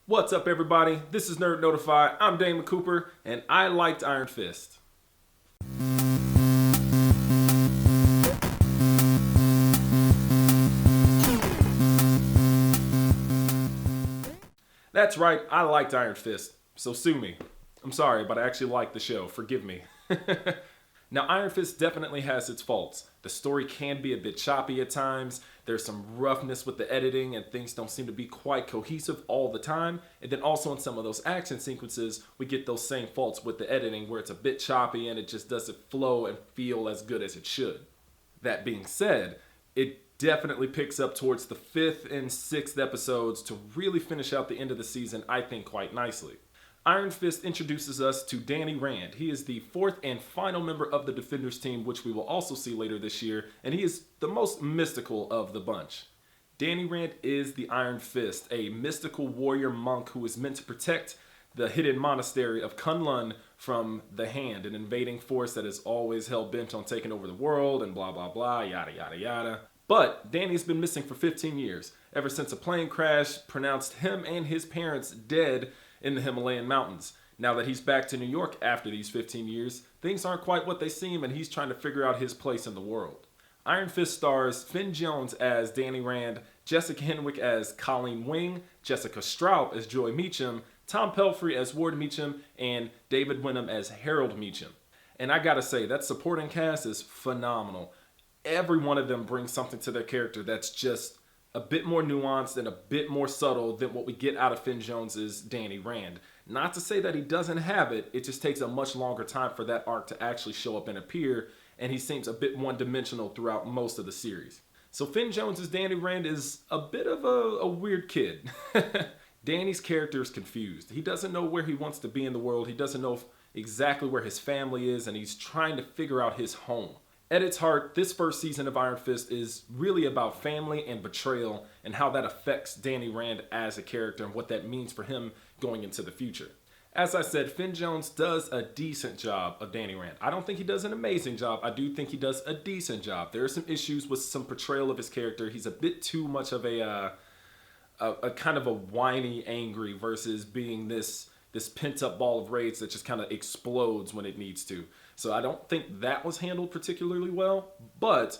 What's up, everybody? This is Nerd Notify. I'm Damon Cooper, and I liked Iron Fist. That's right, I liked Iron Fist, so sue me. I'm sorry, but I actually liked the show. Forgive me. Now, Iron Fist definitely has its faults. The story can be a bit choppy at times. There's some roughness with the editing, and things don't seem to be quite cohesive all the time. And then also in some of those action sequences, we get those same faults with the editing where it's a bit choppy and it just doesn't flow and feel as good as it should. That being said, it definitely picks up towards the 5th and 6th episodes to really finish out the end of the season, I think, quite nicely. Iron Fist introduces us to Danny Rand. He is the 4th and final member of the Defenders team, which we will also see later this year, and he is the most mystical of the bunch. Danny Rand is the Iron Fist, a mystical warrior monk who is meant to protect the hidden monastery of Kunlun from the Hand, an invading force that is always hell-bent on taking over the world and blah blah blah, yada yada yada. But Danny's been missing for 15 years, ever since a plane crash pronounced him and his parents dead in the Himalayan mountains. Now that he's back to New York after these 15 years, things aren't quite what they seem and he's trying to figure out his place in the world. Iron Fist stars Finn Jones as Danny Rand, Jessica Henwick as Colleen Wing, Jessica Stroup as Joy Meacham, Tom Pelphrey as Ward Meacham, and David Wenham as Harold Meacham. And I gotta say, that supporting cast is phenomenal. Every one of them brings something to their character that's just a bit more nuanced and a bit more subtle than what we get out of Finn Jones's Danny Rand. Not to say that he doesn't have it, it just takes a much longer time for that arc to actually show up and appear, and he seems a bit one-dimensional throughout most of the series. So Finn Jones's Danny Rand is a bit of a weird kid. Danny's character is confused. He doesn't know where he wants to be in the world, he doesn't know exactly where his family is, and he's trying to figure out his home. At its heart, this first season of Iron Fist is really about family and betrayal and how that affects Danny Rand as a character and what that means for him going into the future. As I said, Finn Jones does a decent job of Danny Rand. I don't think he does an amazing job. I do think he does a decent job. There are some issues with some portrayal of his character. He's a bit too much of a kind of a whiny, angry versus being this pent-up ball of rage that just kind of explodes when it needs to. So I don't think that was handled particularly well, but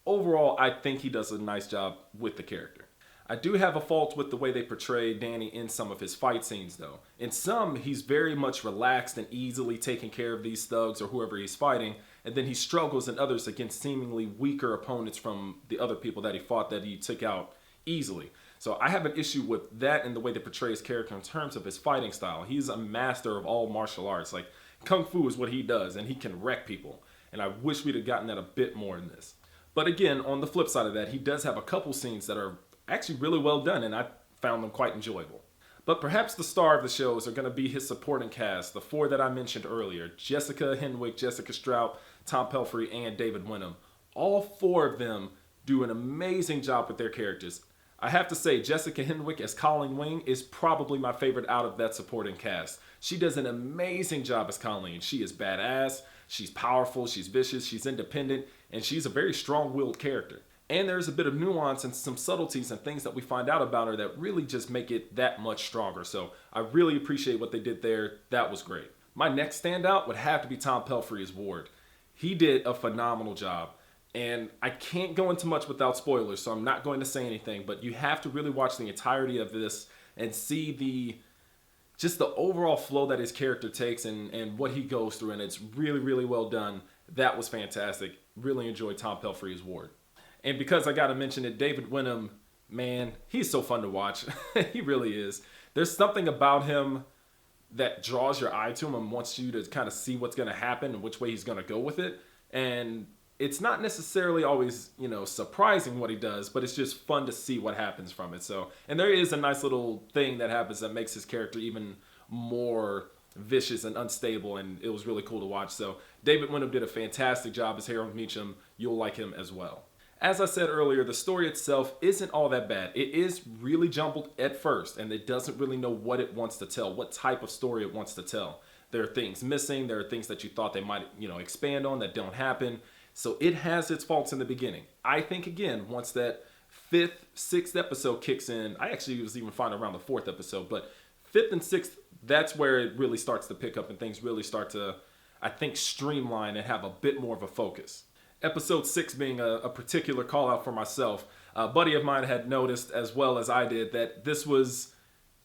overall, I think he does a nice job with the character. I do have a fault with the way they portray Danny in some of his fight scenes, though. In some, he's very much relaxed and easily taking care of these thugs or whoever he's fighting, and then he struggles in others against seemingly weaker opponents from the other people that he fought that he took out easily. So I have an issue with that and the way they portray his character in terms of his fighting style. He's a master of all martial arts. Like, Kung Fu is what he does, and he can wreck people. And I wish we'd have gotten that a bit more in this. But again, on the flip side of that, he does have a couple scenes that are actually really well done, and I found them quite enjoyable. But perhaps the star of the shows are going to be his supporting cast, the 4 that I mentioned earlier: Jessica Henwick, Jessica Stroup, Tom Pelphrey, and David Wenham. All 4 of them do an amazing job with their characters. I have to say, Jessica Henwick as Colleen Wing is probably my favorite out of that supporting cast. She does an amazing job as Colleen. She is badass, she's powerful, she's vicious, she's independent, and she's a very strong-willed character. And there's a bit of nuance and some subtleties and things that we find out about her that really just make it that much stronger. So I really appreciate what they did there. That was great. My next standout would have to be Tom Pelphrey as Ward. He did a phenomenal job. And I can't go into much without spoilers, so I'm not going to say anything, but you have to really watch the entirety of this and see the overall flow that his character takes and what he goes through, and it's really, really well done. That was fantastic. Really enjoyed Tom Pelphrey as Ward. And because I got to mention it, David Wenham, man, he's so fun to watch. He really is. There's something about him that draws your eye to him and wants you to kind of see what's going to happen and which way he's going to go with it. And it's not necessarily always, surprising what he does, but it's just fun to see what happens from it. So, and there is a nice little thing that happens that makes his character even more vicious and unstable, and it was really cool to watch. So, David Wenham did a fantastic job as Harold Meacham. You'll like him as well. As I said earlier, the story itself isn't all that bad. It is really jumbled at first, and it doesn't really know what it wants to tell, what type of story it wants to tell. There are things missing. There are things that you thought they might, expand on that don't happen. So it has its faults in the beginning. I think, again, once that fifth, sixth episode kicks in. I actually was even fine around the fourth episode, but fifth and sixth, that's where it really starts to pick up and things really start to, I think, streamline and have a bit more of a focus. Episode 6 being a particular call out for myself. A buddy of mine had noticed, as well as I did, that this was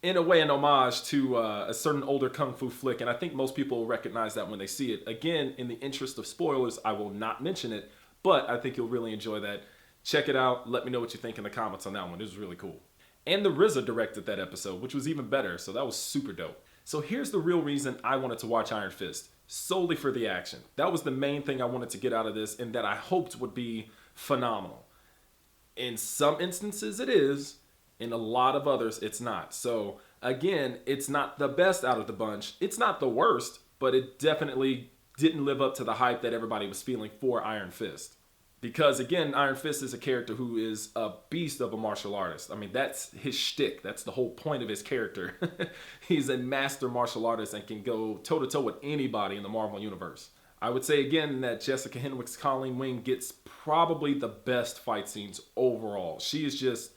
in a way an homage to a certain older kung fu flick, and I think most people will recognize that when they see it. Again, in the interest of spoilers, I will not mention it, but I think you'll really enjoy that. Check it out. Let me know what you think in the comments on that one. It was really cool. And the RZA directed that episode, which was even better, so that was super dope. So here's the real reason I wanted to watch Iron Fist. Solely for the action. That was the main thing I wanted to get out of this and that I hoped would be phenomenal. In some instances it is, in a lot of others it's not. So again, it's not the best out of the bunch. It's not the worst, but it definitely didn't live up to the hype that everybody was feeling for Iron Fist. Because again, Iron Fist is a character who is a beast of a martial artist. I mean, that's his shtick. That's the whole point of his character. He's a master martial artist and can go toe-to-toe with anybody in the Marvel Universe. I would say again that Jessica Henwick's Colleen Wing gets probably the best fight scenes overall. She is just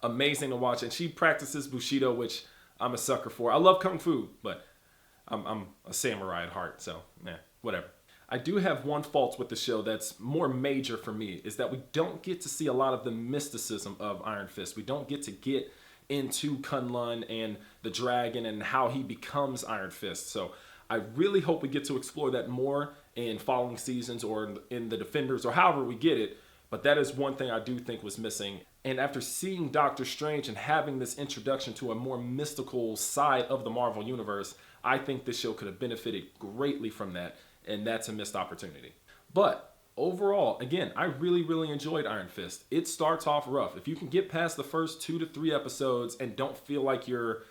amazing to watch, and she practices Bushido, which I'm a sucker for. I love Kung Fu, but I'm a samurai at heart, so whatever. I do have one fault with the show that's more major for me, is that we don't get to see a lot of the mysticism of Iron Fist. We don't get to get into Kunlun and the dragon and how he becomes Iron Fist. So I really hope we get to explore that more in following seasons or in the Defenders or however we get it. But that is one thing I do think was missing. And after seeing Doctor Strange and having this introduction to a more mystical side of the Marvel Universe, I think this show could have benefited greatly from that. And that's a missed opportunity. But overall, again, I really, really enjoyed Iron Fist. It starts off rough. If you can get past the first 2 to 3 episodes and don't feel like you're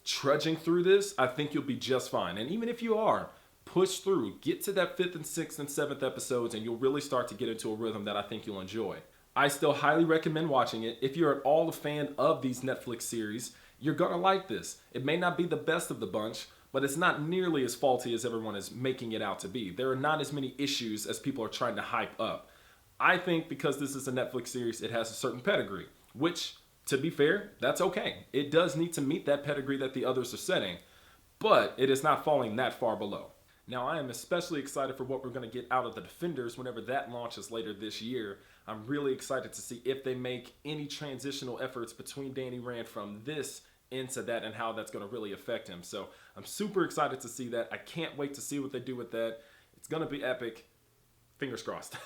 trudging through this, I think you'll be just fine. And even if you are, push through. Get to that 5th and 6th and 7th episodes and you'll really start to get into a rhythm that I think you'll enjoy. I still highly recommend watching it. If you're at all a fan of these Netflix series, you're gonna like this. It may not be the best of the bunch, but it's not nearly as faulty as everyone is making it out to be. There are not as many issues as people are trying to hype up. I think because this is a Netflix series, it has a certain pedigree, which, to be fair, that's okay. It does need to meet that pedigree that the others are setting, but it is not falling that far below. Now, I am especially excited for what we're going to get out of the Defenders whenever that launches later this year. I'm really excited to see if they make any transitional efforts between Danny Rand from this into that and how that's going to really affect him. So I'm super excited to see that. I can't wait to see what they do with that. It's going to be epic. Fingers crossed.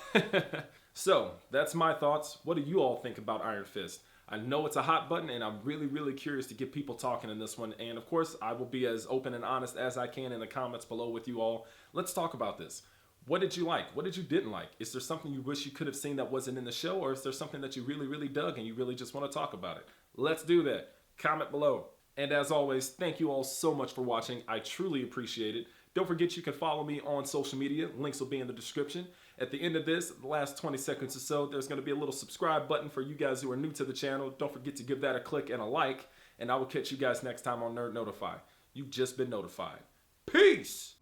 So that's my thoughts. What do you all think about Iron Fist? I know it's a hot button and I'm really, really curious to get people talking in this one. And of course, I will be as open and honest as I can in the comments below with you all. Let's talk about this. What did you like? What did you didn't like? Is there something you wish you could have seen that wasn't in the show? Or is there something that you really, really dug and you really just want to talk about it? Let's do that. Comment below. And as always, thank you all so much for watching. I truly appreciate it. Don't forget you can follow me on social media. Links will be in the description. At the end of this, the last 20 seconds or so, there's going to be a little subscribe button for you guys who are new to the channel. Don't forget to give that a click and a like. And I will catch you guys next time on Nerd Notify. You've just been notified. Peace!